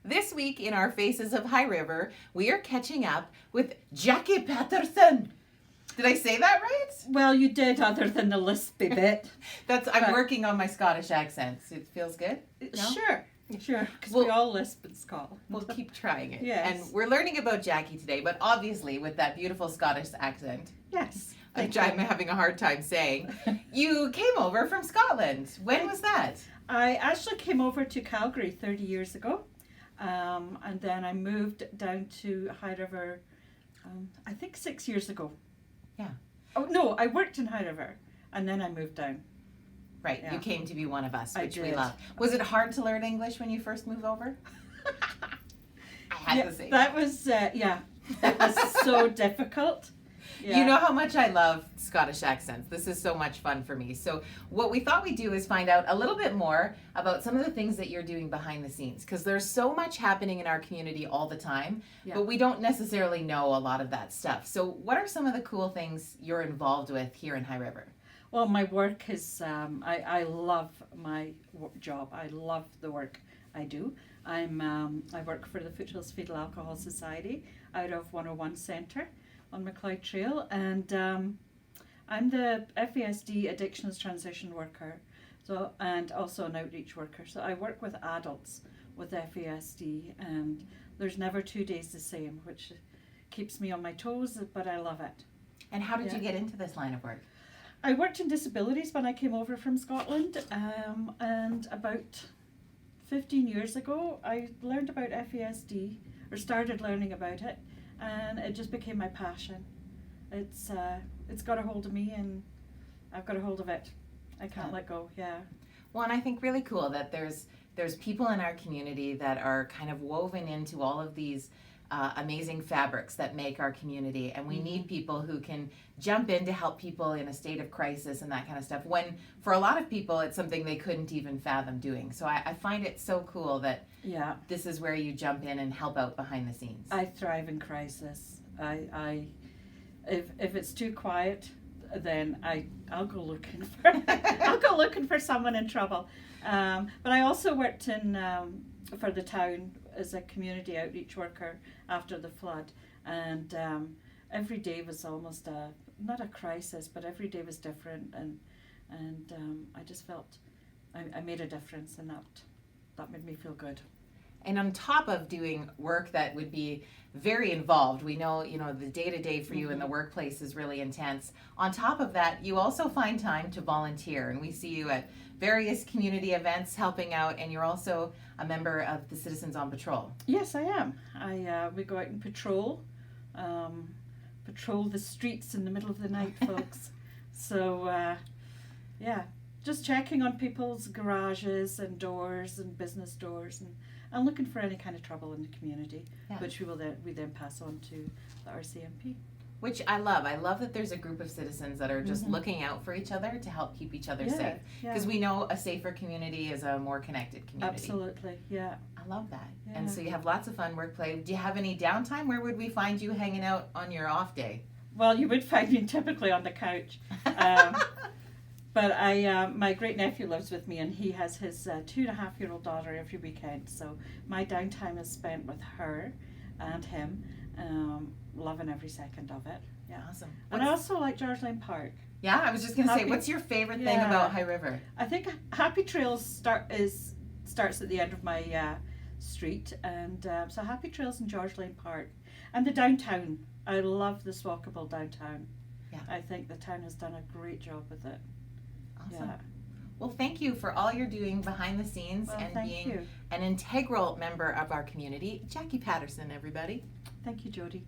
This week in our Faces of High River, we are catching up with Jacqui Patterson. Did I say that right? Well, you did, other than the lispy bit. I'm working on my Scottish accents. It feels good? No? Sure, because we all lisp in Scotland. We'll keep trying it. Yes. And we're learning about Jacqui today, but obviously with that beautiful Scottish accent, Yes. which I'm having a hard time saying, you came over from Scotland. When was that? I actually came over to Calgary 30 years ago, and then I moved down to High River, I think 6 years ago. Yeah. Oh, no, I worked in High River, and then I moved down. Right, Yeah. you came to be one of us, which we did. love. Was it hard to learn English when you first moved over? I had to say that was, it was so difficult. Yeah. You know how much I love Scottish accents. This is so much fun for me. So what we thought we'd do is find out a little bit more about some of the things that you're doing behind the scenes, because there's so much happening in our community all the time, but we don't necessarily know a lot of that stuff. So what are some of the cool things you're involved with here in High River? Well, my work is, I love my job. I love the work I do. I work for the Foothills Fetal Alcohol Society out of 101 Centre on McLeod Trail, and I'm the FASD Addictions Transition Worker, and also an outreach worker. So I work with adults with FASD, and there's never 2 days the same, which keeps me on my toes, but I love it. And how did you get into this line of work? I worked in disabilities when I came over from Scotland, and about 15 years ago I learned about FASD, or started learning about it, and it just became my passion. It's got a hold of me, and I've got a hold of it. I can't let go. Yeah. Well, and I think really cool that there's people in our community that are kind of woven into all of these amazing fabrics that make our community, and we need people who can jump in to help people in a state of crisis and that kind of stuff, when for a lot of people it's something they couldn't even fathom doing. So I find it so cool that this is where you jump in and help out behind the scenes. I thrive in crisis. If it's too quiet, then I'll go looking for someone in trouble. But I also worked in for the town as a community outreach worker after the flood, and every day was almost not a crisis, but every day was different, and I just felt I made a difference, and that made me feel good. And on top of doing work that would be very involved, we know, the day-to-day for you in the workplace is really intense. On top of that, you also find time to volunteer, and we see you at various community events helping out, and you're also a member of the Citizens on Patrol. Yes, I am. We go out and patrol the streets in the middle of the night, folks. So, just checking on people's garages and doors and business doors, and looking for any kind of trouble in the community, which we then pass on to the RCMP. Which I love. I love that there's a group of citizens that are just looking out for each other to help keep each other safe. Because we know a safer community is a more connected community. Absolutely, yeah. I love that. Yeah. And so you have lots of fun work play. Do you have any downtime? Where would we find you hanging out on your off day? Well, you would find me typically on the couch. But my great nephew lives with me, and he has his 2.5-year-old daughter every weekend. So my downtime is spent with her and him, loving every second of it. Yeah, awesome. And I also like George Lane Park. Yeah, I was just going to say, what's your favorite thing about High River? I think Happy Trails starts at the end of my street, and so Happy Trails and George Lane Park, and the downtown. I love this walkable downtown. Yeah, I think the town has done a great job with it. Awesome. Yeah. Well, thank you for all you're doing behind the scenes and being an integral member of our community. Jacqui Patterson, everybody. Thank you, Jody.